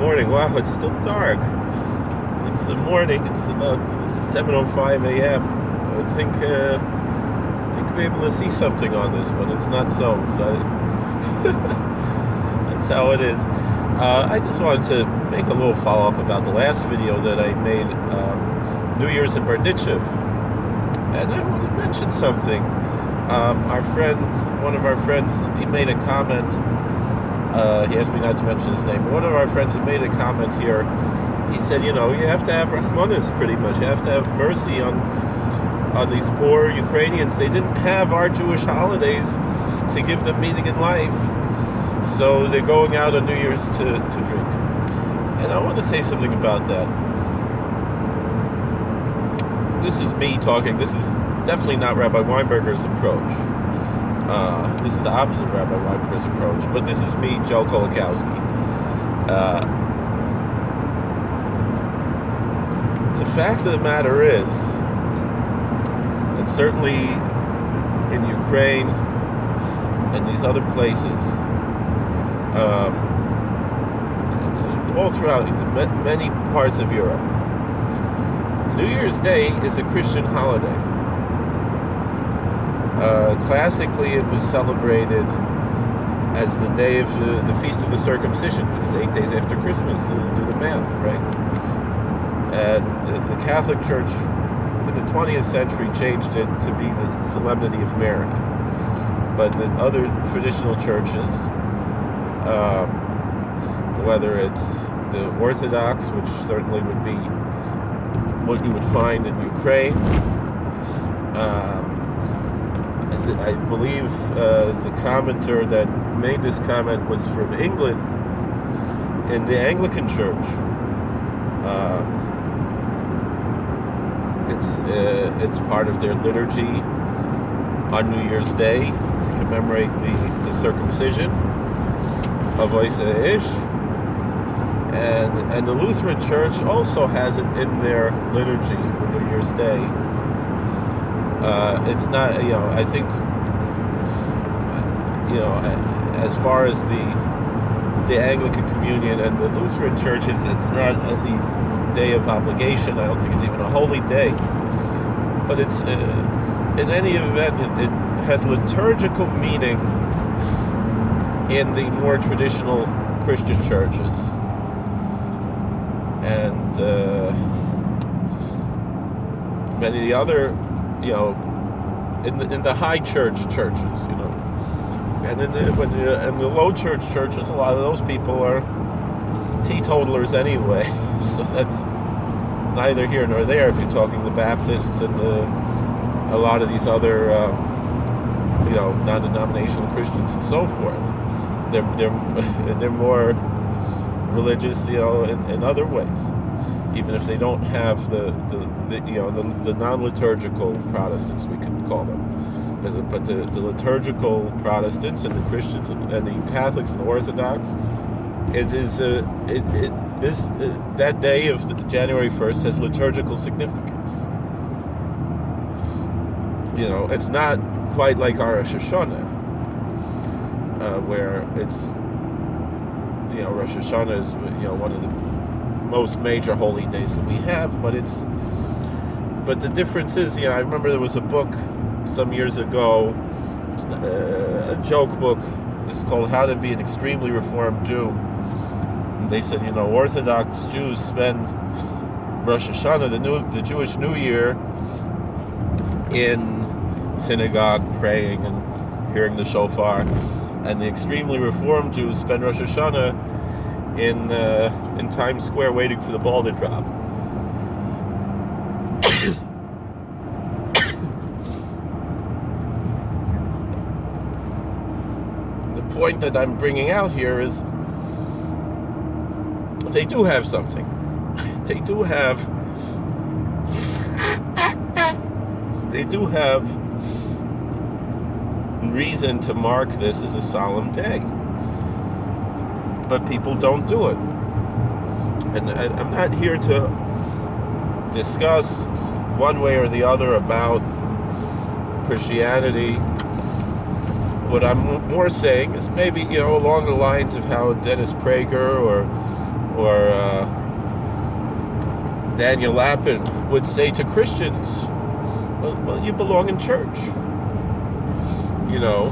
morning. Wow, it's still dark. It's the morning. It's about 7:05 a.m. I would think we'd be able to see something on this, but it's not so. That's how it is. I just wanted to make a little follow-up about the last video that I made, New Year's in Berditchev. And I want to mention something. One of our friends, he made a comment. He asked me not to mention his name. One of our friends made a comment here. He said, you have to have Rahmanis pretty much. You have to have mercy on these poor Ukrainians. They didn't have our Jewish holidays to give them meaning in life. So they're going out on New Year's to drink. And I want to say something about that. This is me talking. This is definitely not Rabbi Weinberger's approach. This is the opposite of Rabbi Weinberger's approach. But this is me, Joe Kolakowski. The fact of the matter is, and certainly in Ukraine and these other places, all throughout many parts of Europe, New Year's Day is a Christian holiday. Classically, it was celebrated as the day of the Feast of the Circumcision, because it's 8 days after Christmas, so you do the math, right? And the Catholic Church in the 20th century changed it to be the Solemnity of Mary. But the other traditional churches, whether it's the Orthodox, which certainly would be what you would find in Ukraine, I believe the commenter that made this comment was from England, in the Anglican Church. It's part of their liturgy on New Year's Day to commemorate the circumcision of Oisa Ish, and the Lutheran Church also has it in their liturgy for New Year's Day. It's not, I think, as far as the Anglican Communion and the Lutheran churches, it's not a day of obligation. I don't think it's even a holy day. But it's, in any event, it has liturgical meaning in the more traditional Christian churches. And many of the other, in the high church churches, and in the low church churches, a lot of those people are teetotalers anyway. So that's neither here nor there if you're talking the Baptists and a lot of these other, non-denominational Christians and so forth. They're more religious, in other ways, even if they don't have the non-liturgical Protestants, we can call them. But the liturgical Protestants and the Christians and the Catholics and the Orthodox, that day of January 1st has liturgical significance. It's not quite like our Rosh Hashanah, where it's, Rosh Hashanah is, one of the most major holy days that we have, but the difference is, I remember there was a book some years ago, a joke book. It's called How to Be an Extremely Reformed Jew. And they said, Orthodox Jews spend Rosh Hashanah, the Jewish New Year, in synagogue praying and hearing the shofar, and the extremely Reformed Jews spend Rosh Hashanah in Times Square waiting for the ball to drop. The point that I'm bringing out here is they do have something. They do have reason to mark this as a solemn day. But people don't do it. And I'm not here to discuss one way or the other about Christianity. What I'm more saying is maybe, along the lines of how Dennis Prager or or Daniel Lapin would say to Christians, well, you belong in church. You know.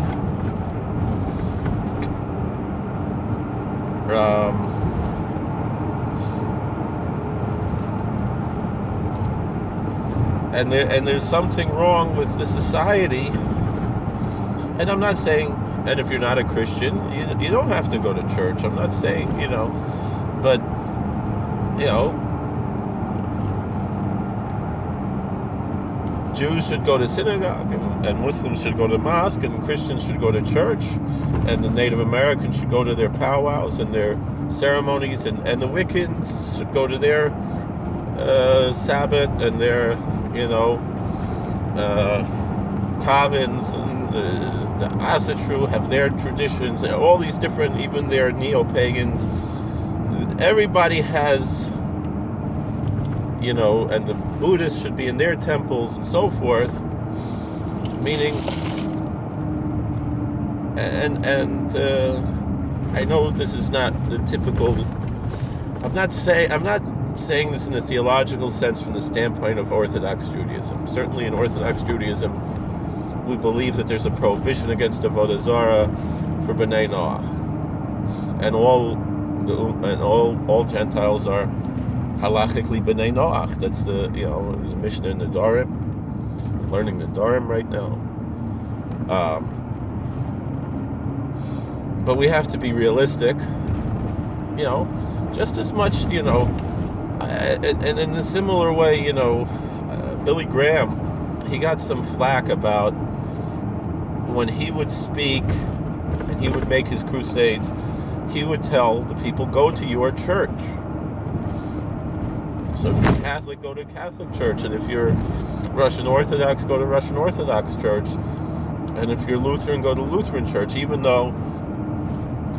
And there's something wrong with the society. And I'm not saying, and if you're not a Christian, you don't have to go to church. I'm not saying, but, Jews should go to synagogue, and Muslims should go to mosque, and Christians should go to church, and the Native Americans should go to their powwows and their ceremonies, and the Wiccans should go to their Sabbath and their, Calvins, and the Asatru have their traditions, all these different, even their neo-pagans. Everybody has, and the Buddhists should be in their temples and so forth, meaning, and I know this is not the typical, I'm not saying this in a theological sense from the standpoint of Orthodox Judaism. Certainly in Orthodox Judaism, we believe that there's a prohibition against avodah zarah for B'nai Noach, and all Gentiles are halachically B'nai Noach. That's there's a Mishnah in the Dorim. I'm learning the Dorim right now. But we have to be realistic, just as much, and in a similar way, Billy Graham, he got some flack about when he would speak and he would make his crusades, he would tell the people, go to your church. So if you're Catholic, go to Catholic church, and if you're Russian Orthodox, go to Russian Orthodox church, and if you're Lutheran, go to Lutheran church, even though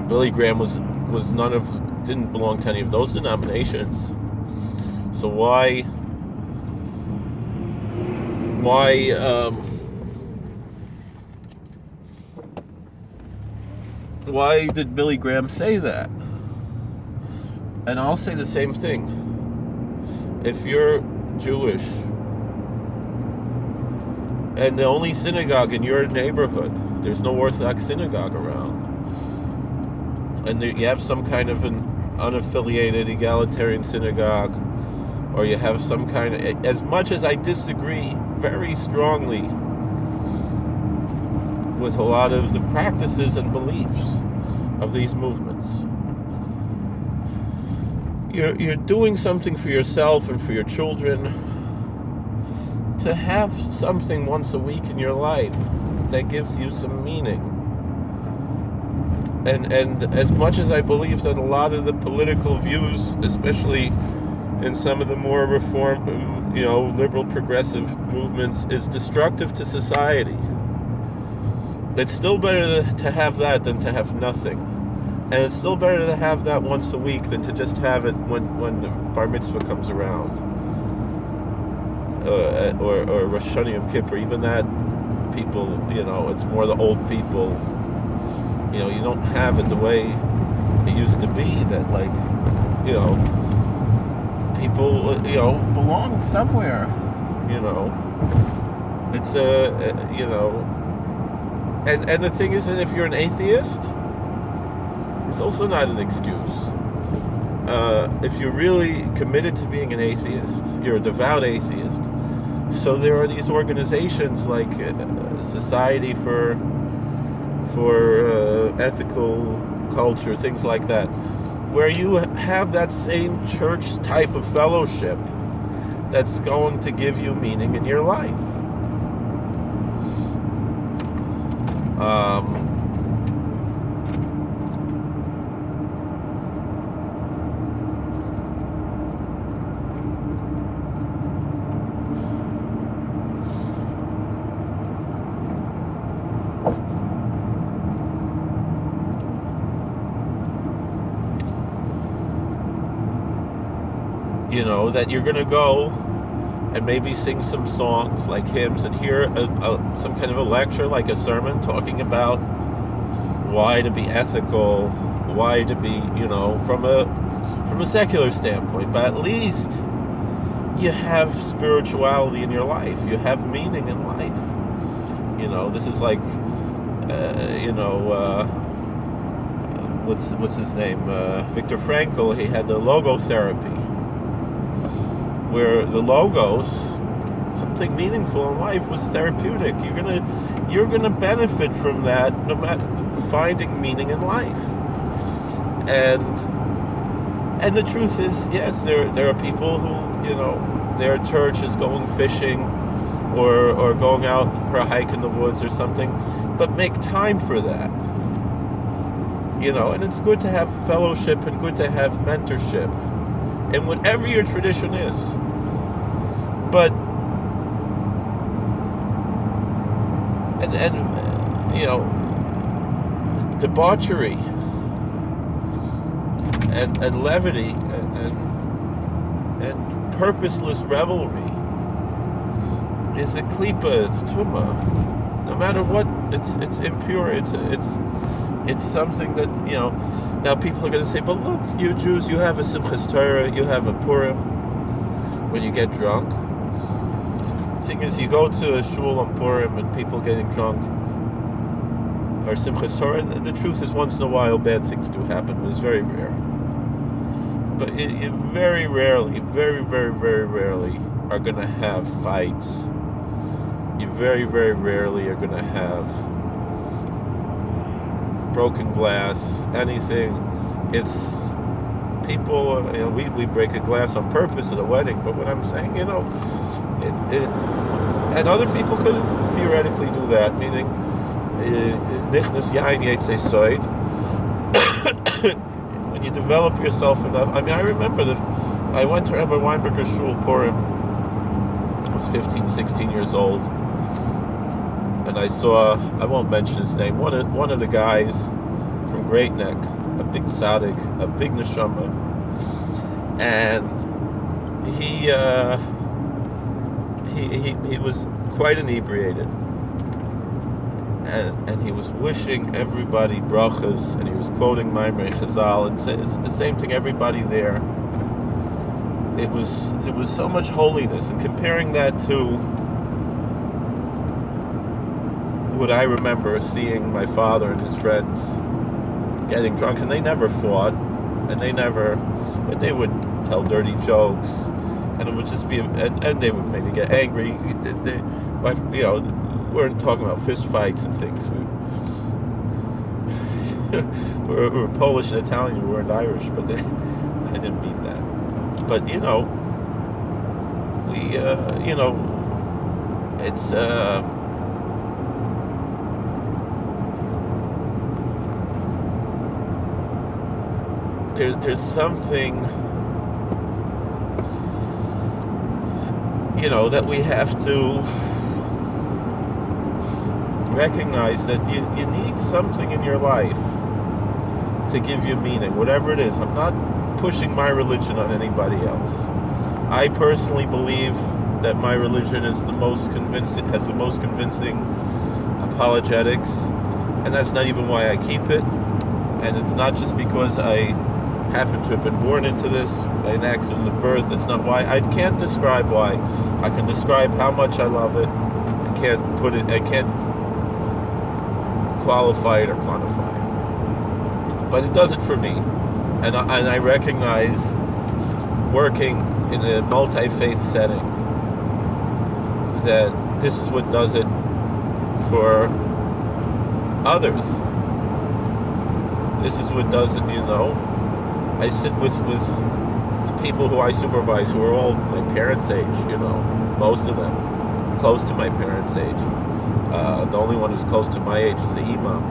Billy Graham didn't belong to any of those denominations. So why did Billy Graham say that? And I'll say the same thing. If you're Jewish and the only synagogue in your neighborhood, there's no Orthodox synagogue around, and you have some kind of an unaffiliated egalitarian synagogue, or you have some kind of, as much as I disagree very strongly with a lot of the practices and beliefs of these movements, you're doing something for yourself and for your children to have something once a week in your life that gives you some meaning. And as much as I believe that a lot of the political views, especially in some of the more reform, liberal progressive movements, is destructive to society, it's still better to have that than to have nothing. And it's still better to have that once a week than to just have it when the Bar Mitzvah comes around, or Rosh Hashanah Yom Kippur. Even that, people, it's more the old people. You don't have it the way it used to be. That, people, belong somewhere. It's and the thing is that if you're an atheist, it's also not an excuse. If you're really committed to being an atheist, you're a devout atheist. So there are these organizations like Society for Ethical Culture, things like that, where you have that same church type of fellowship that's going to give you meaning in your life. That you're going to go and maybe sing some songs like hymns and hear some kind of a lecture, like a sermon, talking about why to be ethical, why to be, from a secular standpoint, but at least you have spirituality in your life. You have meaning in life. This is like, what's his name? Viktor Frankl. He had the logotherapy, where the logos, something meaningful in life, was therapeutic. You're gonna benefit from that, no matter finding meaning in life. And the truth is, yes, there are people who, their church is going fishing or going out for a hike in the woods or something, but make time for that. And it's good to have fellowship and good to have mentorship, and whatever your tradition is. But and debauchery and levity and purposeless revelry is a klipa, it's tumah. No matter what, it's impure. It's something that, now people are going to say, but look, you Jews, you have a Simchas Torah, you have a Purim when you get drunk. The thing is, you go to a shul on Purim and people getting drunk, or Simchas Torah, the truth is, once in a while bad things do happen, but it's very rare. But it very rarely, very, very, very rarely are going to have fights. You very, very rarely are going to have broken glass, anything. It's people, we break a glass on purpose at a wedding, but what I'm saying, and other people could theoretically do that, meaning nichnas yain yetzei soid. When you develop yourself enough. I remember I went to Rabbi Weinberger's shul Purim. I was 15, 16 years old, and I saw, I won't mention his name, one of the guys from Great Neck, a big tzaddik, a big neshama, and he was quite inebriated, and he was wishing everybody brachas, and he was quoting Maimer Chazal, and it's the same thing. Everybody there, there was so much holiness, and comparing that to what I remember seeing my father and his friends getting drunk, and they never fought, but they would tell dirty jokes, and it would just be, and they would maybe get angry. We weren't talking about fist fights and things. We were Polish and Italian. We weren't Irish, but I didn't mean that. But it's there's something, that we have to recognize, that you need something in your life to give you meaning, whatever it is. I'm not pushing my religion on anybody else. I personally believe that my religion is has the most convincing apologetics, and that's not even why I keep it. And it's not just because I happen to have been born into this by an accident of birth. That's not why. I can't describe why. I can describe how much I love it. I can't qualify it or quantify it. But it does it for me. And I recognize, working in a multi-faith setting, that this is what does it for others. This is what does it, I sit with people who I supervise who are all my parents' age, most of them close to my parents' age. The only one who's close to my age is the imam.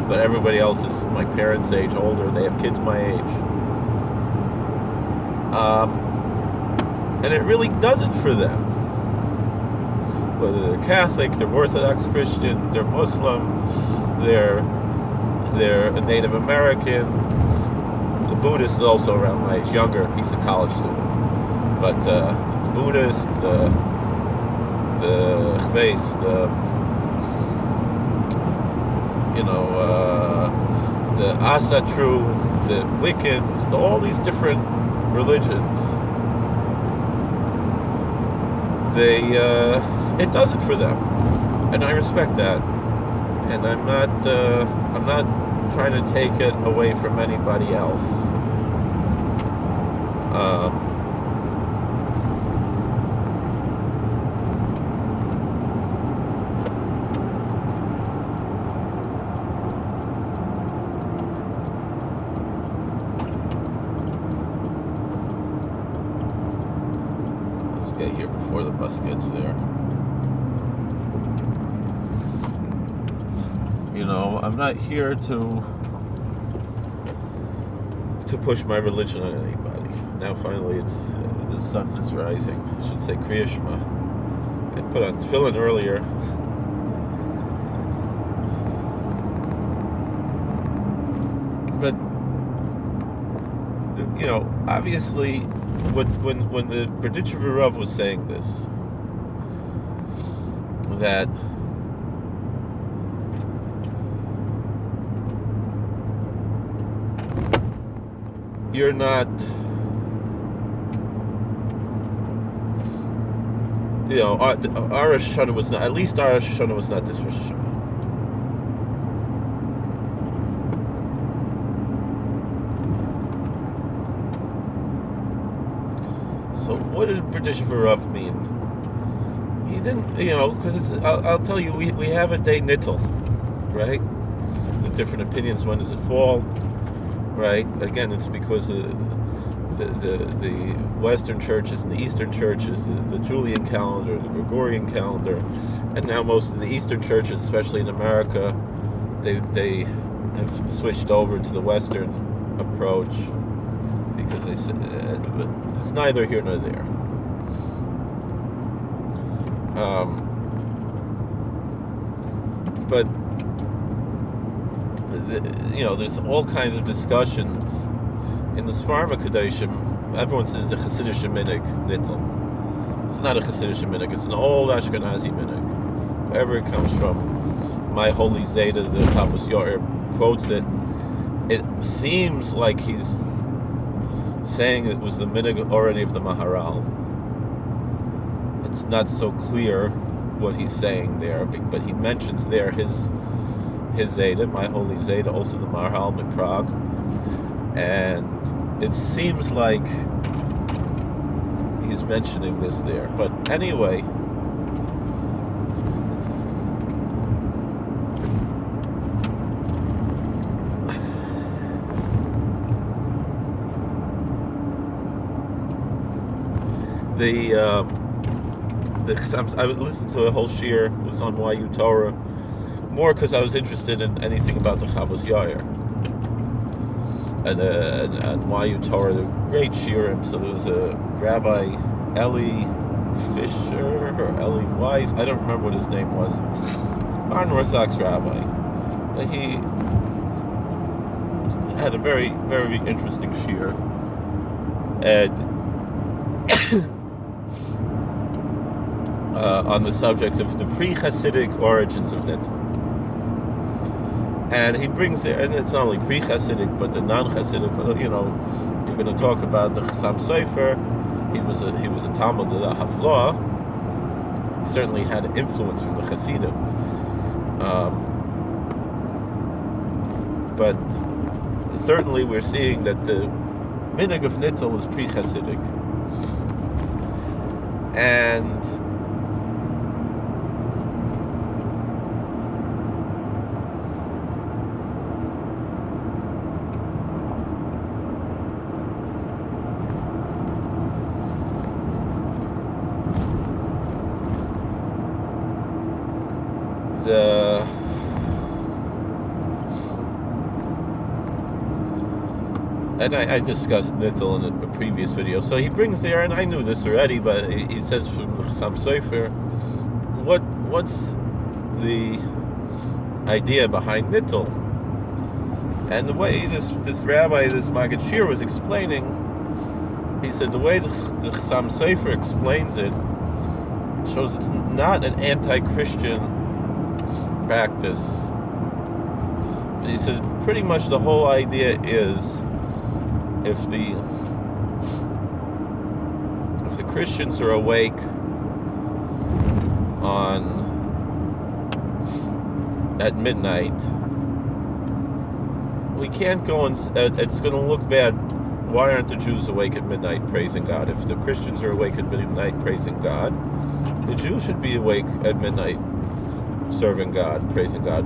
But everybody else is my parents' age, older. They have kids my age. And it really does it for them. Whether they're Catholic, they're Orthodox Christian, they're Muslim, they're a Native American. The Buddhist is also around my age, younger. He's a college student. But the Buddhist, the the Asatru, the Wiccans, all these different religions, it does it for them, and I respect that. And I'm not trying to take it away from anybody else. Let's get here before the bus gets there. You know, I'm not here to push my religion on anybody. Now finally the sun is rising. I should say Kriya Shema. I put on tefillin earlier. But, you know, obviously, when the Berditchev January was saying this, that you're not, you know, our Rosh Hashanah was not, at least our Rosh Hashanah was not this Rosh Hashanah. So what did Berditchev January mean? He didn't, you know, because it's, I'll tell you, we have a day nittel, right? The different opinions, when does it fall? Right? Again, it's because the Western churches and the Eastern churches, the Julian calendar, the Gregorian calendar, and now most of the Eastern churches, especially in America, they have switched over to the Western approach because they say it's neither here nor there. But you know, there's all kinds of discussions in the Sfarma Kadeshim. Everyone says the Hasidic minig nittel. It's not a Hasidic minig. It's an old Ashkenazi minig. Wherever it comes from, my holy Zeta, the Chavos Yair, quotes it. It seems like he's saying it was the minig already of the Maharal. It's not so clear what he's saying there, but he mentions there his Zeta, my holy Zeta, also the Maharal in Prague, and it seems like he's mentioning this there. But anyway, I would listen to a whole shir. It was on YU Torah, more because I was interested in anything about the Chavos Yair and YU Torah. The great shirim. So there was a Rabbi Eli Fisher or Eli Weiss. I don't remember what his name was. Unorthodox rabbi, but he had a very, very interesting shir, and on the subject of the pre-Hasidic origins of Nittel. And he brings it, and it's not only pre-Hasidic, but the non-Hasidic. You know, you're going to talk about the Chassam Sofer. He was a Talmud of the Haflah. He certainly had influence from the Hasidim. But certainly we're seeing that the minig of Nittel is pre-Hasidic. And I discussed Nittel in a previous video. So he brings there, and I knew this already, but he says from the Chassam Sofer, what's the idea behind Nittel? And the way this rabbi, this Maggid Shir, was explaining, he said the way the Chassam Sofer explains it shows it's not an anti-Christian practice. he said pretty much the whole idea is if the Christians are awake at midnight, we can't go and it's going to look bad. Why aren't the Jews awake at midnight praising God? If the Christians are awake at midnight praising God, the Jews should be awake at midnight serving God, praising God.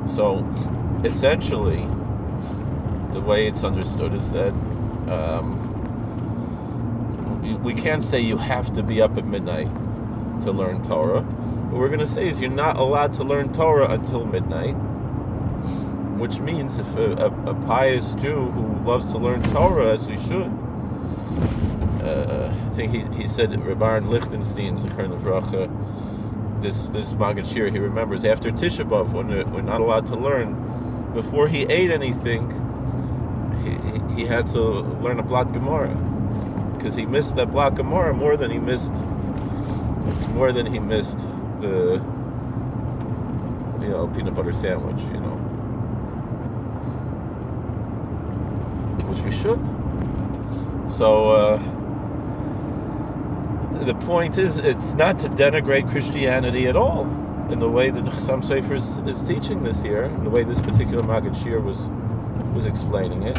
So essentially, the way it's understood is that we can't say you have to be up at midnight to learn Torah. What we're going to say is you're not allowed to learn Torah until midnight, which means if a pious Jew who loves to learn Torah, as we should, I think he said Rabban Lichtenstein, Zechron Livracha, this Maggid Shir, he remembers after Tisha B'Av, when we're not allowed to learn, before he ate anything, he had to learn a Blat Gemara, because he missed that Blat Gemara more than he missed the peanut butter sandwich, which we should. So the point is, it's not to denigrate Christianity at all in the way that the Chassam Sofer is teaching this here, in the way this particular Maggid Shir was explaining it,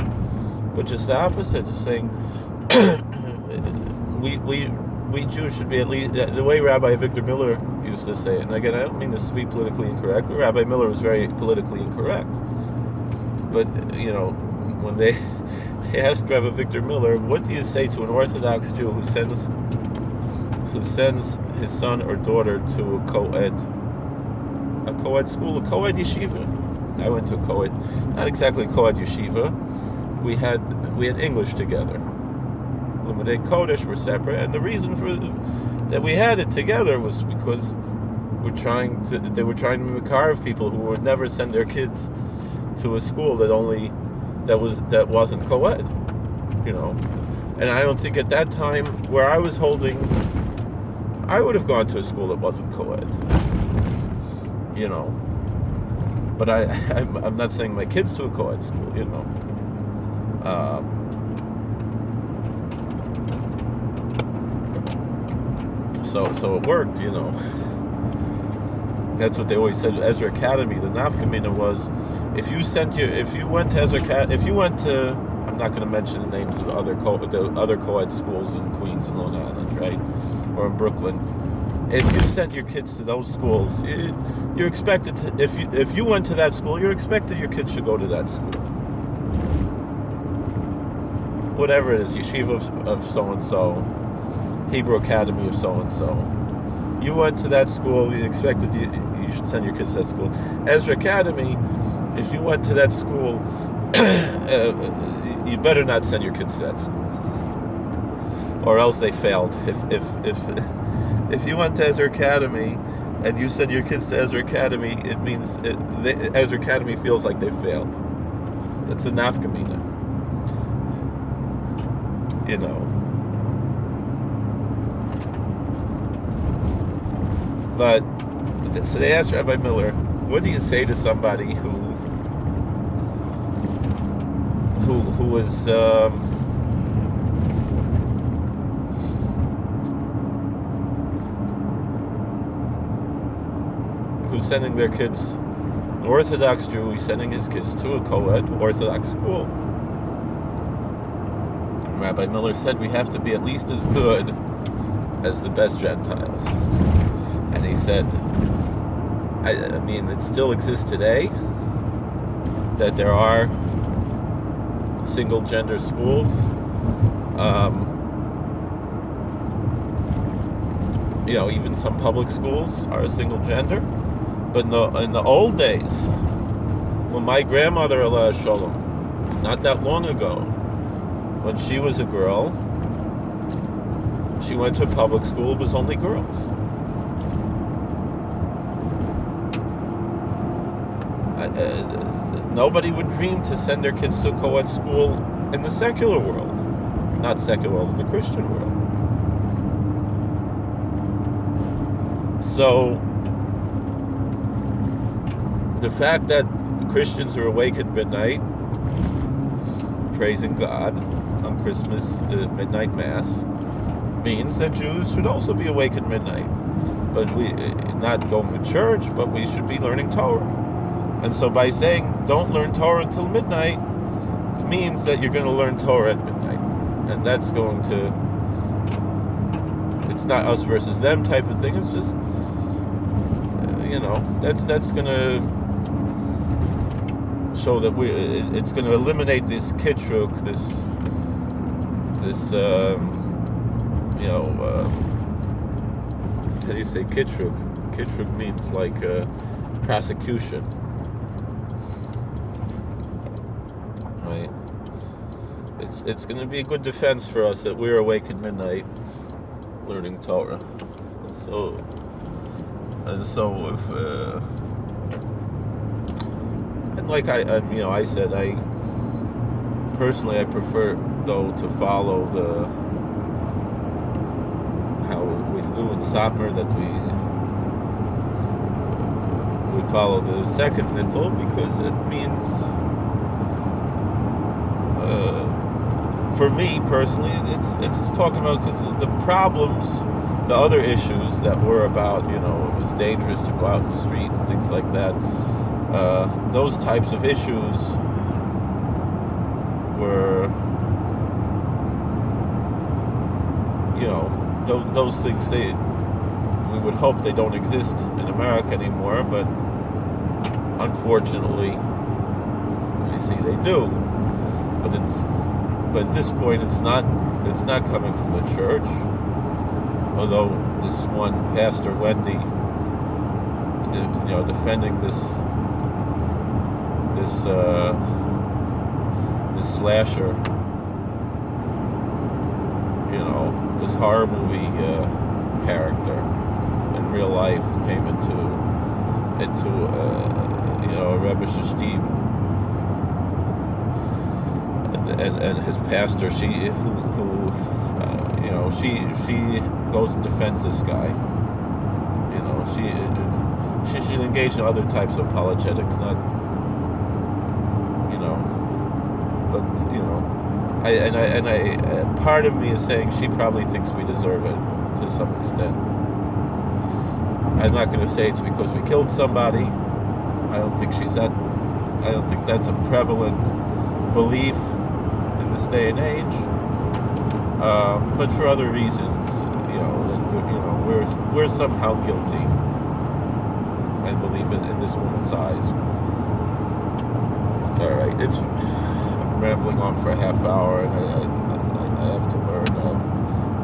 but just the opposite, just saying we Jews should be at least, the way Rabbi Victor Miller used to say it, and again, I don't mean this to be politically incorrect, but Rabbi Miller was very politically incorrect. But, when they asked Rabbi Victor Miller, what do you say to an Orthodox Jew who sends his son or daughter to a co-ed school, a co-ed yeshiva? I went to a co-ed, not exactly a co-ed yeshiva. We had English together. Limudei Kodesh were separate, and the reason that we had it together was because they were trying to carve people who would never send their kids to a school that wasn't co-ed, And I don't think at that time where I was holding, I would have gone to a school that wasn't co-ed, But I'm not saying my kids to a co-ed school, So it worked, That's what they always said. Ezra Academy, the nafkamina was, if you went to Ezra Academy, I'm not going to mention the names of the other co-ed schools in Queens and Long Island, right, or in Brooklyn. If you sent your kids to those schools, you're expected to. If you went to that school, you're expected your kids should go to that school. Whatever it is, yeshiva of so and so, Hebrew Academy of so and so. You went to that school, you expected you should send your kids to that school. Ezra Academy, if you went to that school, you better not send your kids to that school, or else they failed. If you went to Ezra Academy and you send your kids to Ezra Academy, it means Ezra Academy feels like they failed. That's a nafkamina, But so they asked Rabbi Miller, what do you say to somebody who was who's sending their kids, an Orthodox Jew, he's sending his kids to a co-ed Orthodox school? Rabbi Miller said we have to be at least as good as the best Gentiles. And he said, I mean, it still exists today that there are single gender schools. Even some public schools are a single gender. But in the old days, when my grandmother, Alaa Shalom, not that long ago, when she was a girl, she went to a public school, it was only girls. Nobody would dream to send their kids to a co-ed school in the secular world, not secular world, in the Christian world. So the fact that Christians are awake at midnight, praising God on Christmas, the midnight mass, means that Jews should also be awake at midnight. But we not going to church, but we should be learning Torah. And so by saying don't learn Torah until midnight, it means that you're going to learn Torah at midnight. And that's going to, it's not us versus them type of thing. It's just, that's going to show that it's going to eliminate this kitruk, this how do you say kitruk? Kitruk means like prosecution, right? It's going to be a good defense for us that we're awake at midnight learning Torah. And so if and like I said, I personally prefer though to follow how we do in Satmar, that we follow the second nittel, because it means for me personally, it's talking about, because the problems, the other issues that were about, it was dangerous to go out in the street and things like that. Those types of issues were, those things, we would hope they don't exist in America anymore, but unfortunately, we see they do. But at this point, it's not coming from the church. Although this one pastor, Wendy, defending this slasher, this horror movie character in real life, who came into a Rebbe Shishtim, and his pastor, she goes and defends this guy. She should engage in other types of apologetics, not, but part of me is saying she probably thinks we deserve it to some extent. I'm not going to say it's because we killed somebody. I don't think that's a prevalent belief in this day and age. But for other reasons, we're somehow guilty, I believe, in this woman's eyes. All right, I'm rambling on for a half hour, and I have to learn.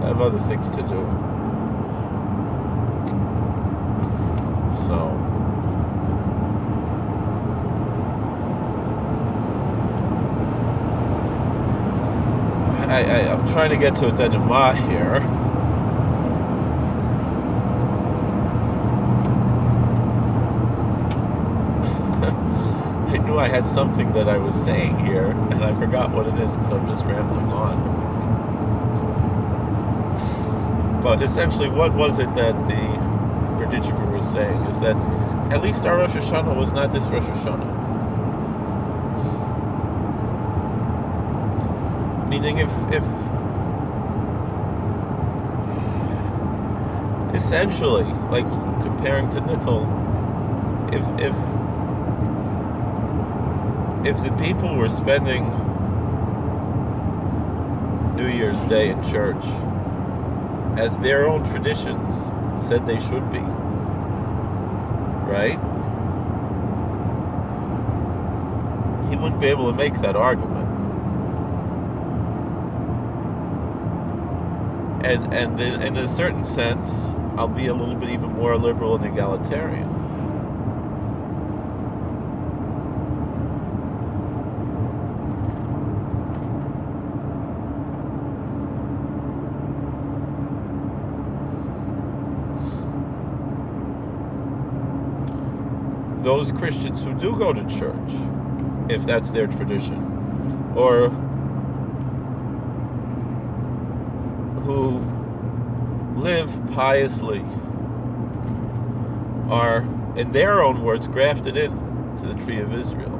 I have other things to do. So. I'm trying to get to a denouement here. I knew I had something that I was saying here, and I forgot what it is because I'm just rambling on. But essentially, what was it that the Berditchev was saying is that at least our Rosh Hashanah was not this Rosh Hashanah. Meaning, if essentially, like comparing to Nittel, if the people were spending New Year's Day in church as their own traditions said they should be, right? He wouldn't be able to make that argument. And in a certain sense, I'll be a little bit even more liberal and egalitarian. Those Christians who do go to church, if that's their tradition, or who live piously, are, in their own words, grafted in to the tree of Israel.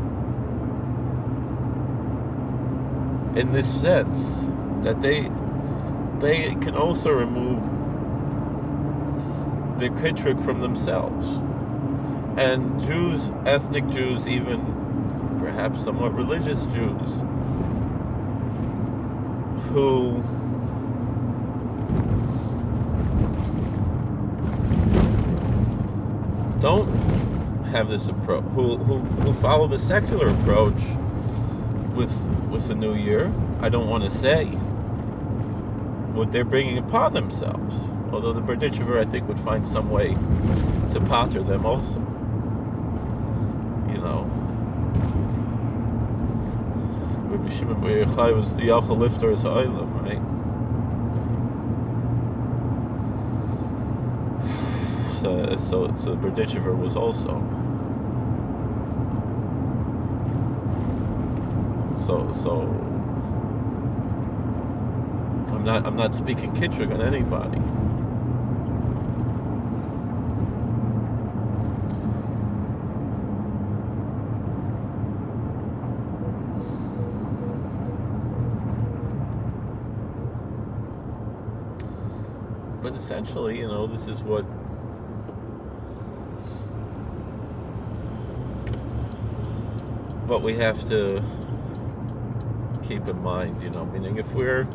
in this sense, that they can also remove the kitrik from themselves. And Jews, ethnic Jews, even perhaps somewhat religious Jews, who don't have this approach, who follow the secular approach with the new year, I don't want to say what they're bringing upon themselves. Although the Berditchev, I think, would find some way to pater them also. You know, Rabbi Shimon Bar Yochai was the Yalcha Lifter as Oilam, right? So the Berditchev was also. So I'm not speaking kitrig on anybody. But essentially, you know, this is what we have to keep in mind, you know, meaning if we're,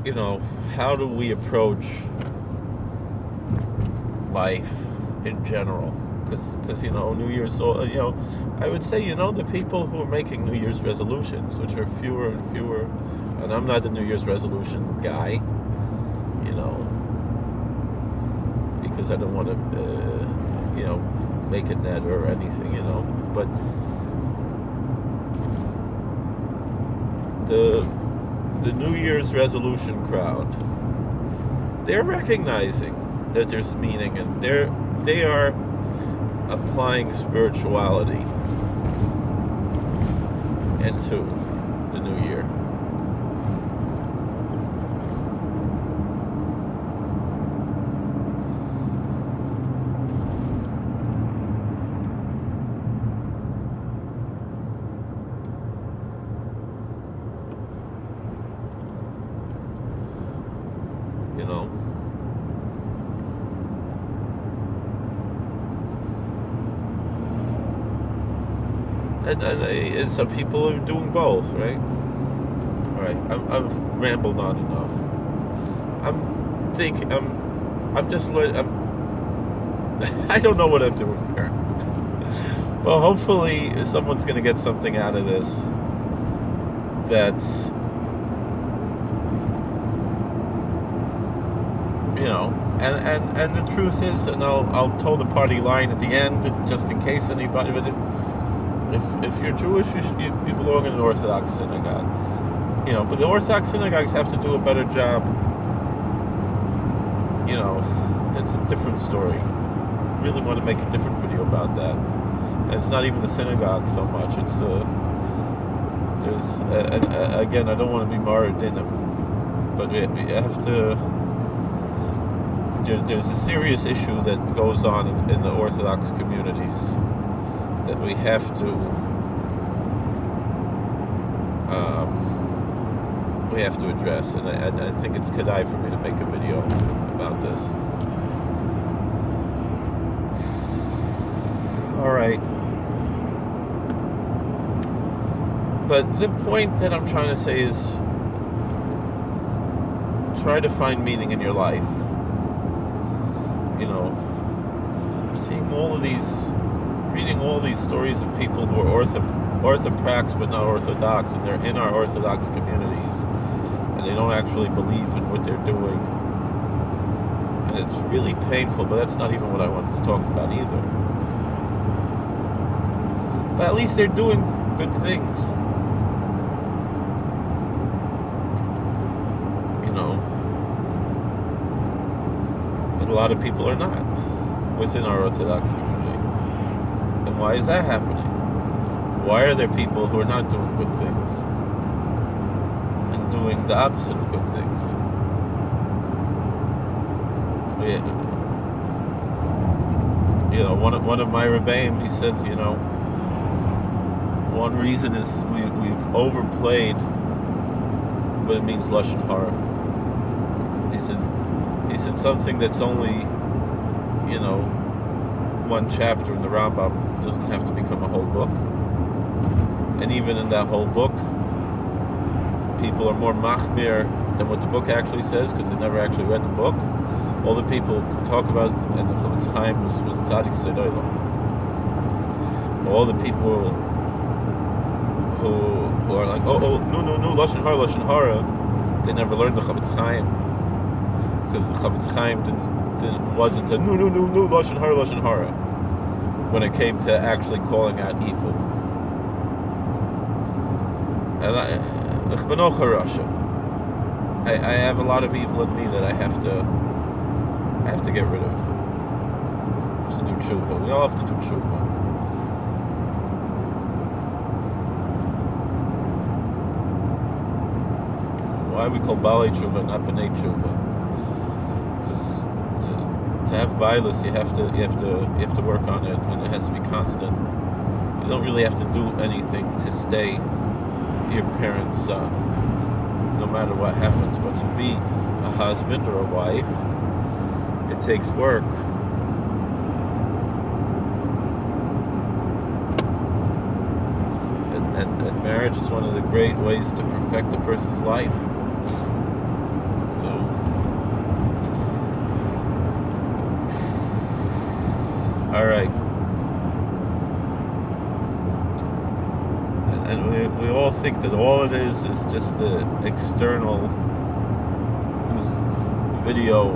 you know, how do we approach life in general? Because you know, New Year's, you know, I would say, you know, the people who are making New Year's resolutions, which are fewer and fewer, and I'm not the New Year's resolution guy, you know, because I don't want to, you know, make it net or anything, you know, but the New Year's resolution crowd, they're recognizing that there's meaning, and they are applying spirituality into the new year. You know, and some people are doing both, right? All right, I've rambled on enough. I don't know what I'm doing here. Well, hopefully someone's going to get something out of this that's, you know, and the truth is, and I'll toe the party line at the end, just in case anybody, but if you're Jewish, you belong in an Orthodox synagogue, you know, but the Orthodox synagogues have to do a better job, you know, it's a different story. Really want to make a different video about that. And it's not even the synagogue so much, it's again, I don't want to be marred in them, but we have to. There's a serious issue that goes on in the Orthodox communities that we have to address, and I think it's kedai for me to make a video about this. All right, but the point that I'm trying to say is, try to find meaning in your life. You know, reading all these stories of people who are orthoprax but not orthodox, and they're in our Orthodox communities, and they don't actually believe in what they're doing, and it's really painful. But that's not even what I wanted to talk about either. But at least they're doing good things, you know. But a lot of people are not within our Orthodox community. And why is that happening? Why are there people who are not doing good things and doing the opposite of good things? You know, one of my rebbeim, he said, you know, one reason is we've overplayed what it means lashon hara. He said something that's only, one chapter in the Rambam doesn't have to become a whole book. And even in that whole book, people are more machmir than what the book actually says because they never actually read the book. All the people who talk about, and the Chavetz Chaim was tzaddik sedoilo. All the people who are like, no, lashon hara, they never learned the Chavetz Chaim because the Chavetz Chaim wasn't a no lashon hara when it came to actually calling out evil. And I have a lot of evil in me that I have to get rid of. I have to do tshuva. We all have to do tshuva. Why we call balei tshuva, not b'nei tshuva? Because to have bailus, you have to work on it, and it has to be constant. You don't really have to do anything to stay your parents' son, no matter what happens. But to be a husband or a wife, it takes work. And marriage is one of the great ways to perfect a person's life. So, all right. And we all think that all it is just the external video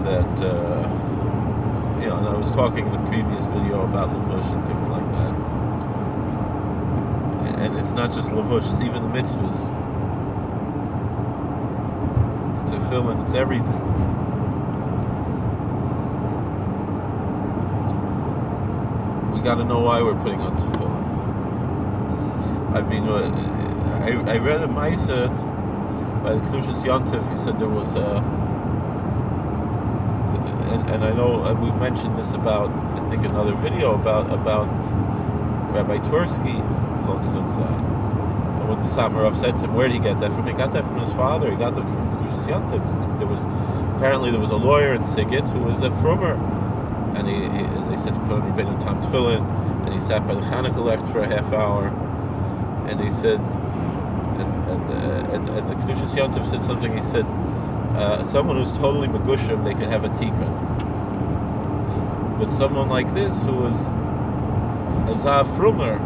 that, and I was talking in the previous video about Levush and things like that. And it's not just Levush, it's even the mitzvahs. It's tefillin, it's everything. We got to know why we're putting on tefillin. I mean, I read a Maisa by the Kedushas Yontif. He said there was and I know we mentioned this about, I think, another video about Rabbi Tursky. It's on his own side. And when the Satmarov said to him, where did he get that from? He got that from his father. He got that from Kedushas Yontif. Apparently there was a lawyer in Sigit who was a frummer, and they said to put on Rabbeinu Tam Tefillin, and he sat by the Chanukah left for a half hour. And he said, and the Kedushas Yontif said something. He said, someone who's totally megushim, they could have a tikkun. But someone like this, who was a Zav Frumer,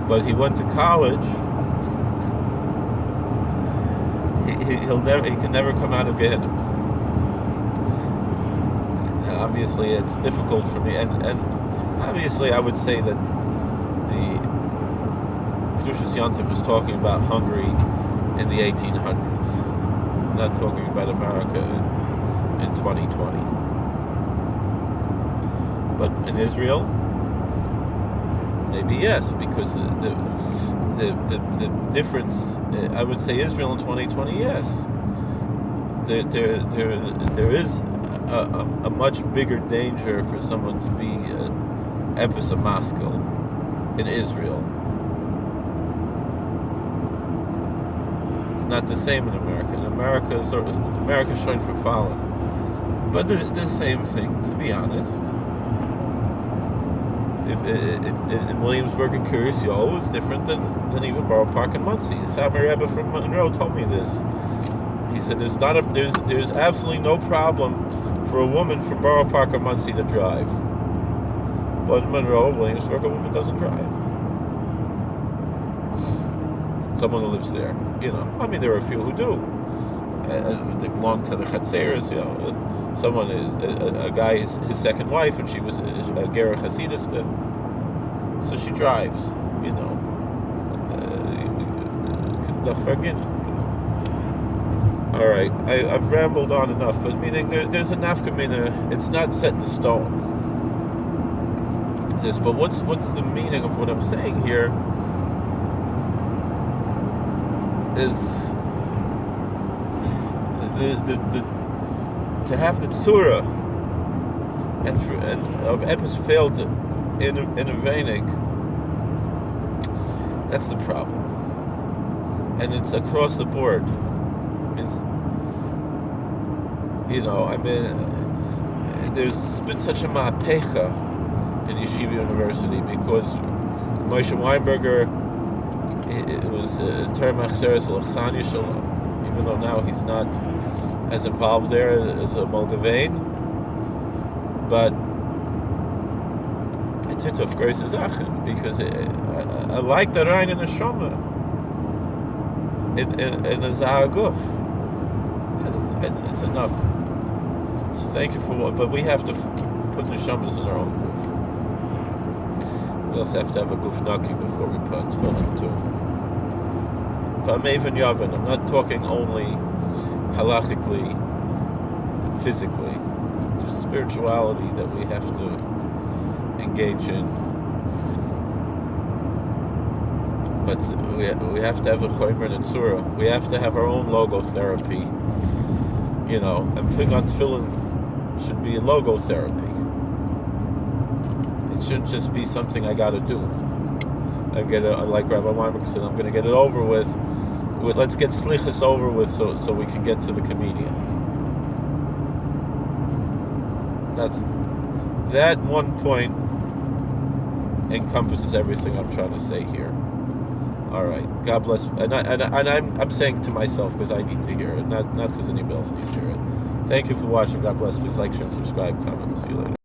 but he went to college, he can never come out of Gehenna. Obviously, it's difficult for me, and obviously, I would say that the Kedushas Yontif was talking about Hungary in the 1800s, not talking about America in 2020. But in Israel, maybe yes, because the difference, I would say Israel in 2020, yes. There is a much bigger danger for someone to be episomaskal in Israel. It's not the same in America. In America, America's trying for fallen, but the same thing, to be honest. In Williamsburg and Kiryas Yoel, it's different than even Borough Park and Monsey. The Satmar Rebbe from Monroe told me this. He said there's absolutely no problem for a woman from Borough Park or Monsey to drive, but in Monroe, Williamsburg, a woman doesn't drive. Someone who lives there, I mean, there are a few who do. They belong to the Chatzeres, Someone is a guy, his second wife, and she was a Gera Hasidus, so she drives, All right, I've rambled on enough, but meaning there's a nafka mina. It's not set in stone. But what's the meaning of what I'm saying here? Is the to have the tzura and Epis failed innovating. That's the problem, and it's across the board. It's, I mean, there's been such a ma'apecha in Yeshiva University because Moshe Weinberger, it was term achzeres l'chsanya shalom, even though now he's not as involved there as a Moldavian, but it's a tough große Sache because I like the rein in the neshama in the zahaguf. It's enough. So thank you for what, but we have to put the neshamas in our own guf. We also have to have a guf naki before we put tefillin too. V'ameven yavin. I'm not talking only halachically, physically. There's spirituality that we have to engage in. But we have to have a chomer and tzura. We have to have our own logotherapy. And putting on tefillin should be a logotherapy. It shouldn't just be something I got to do. Like Rabbi Weinberg said, I'm going to get it over with. Let's get slichus over with so we can get to the comedian. That one point encompasses everything I'm trying to say here. All right, God bless, and I'm saying to myself because I need to hear it, not because anybody else needs to hear it. Thank you for watching. God bless. Please like, share, and subscribe. Comment. We'll see you later.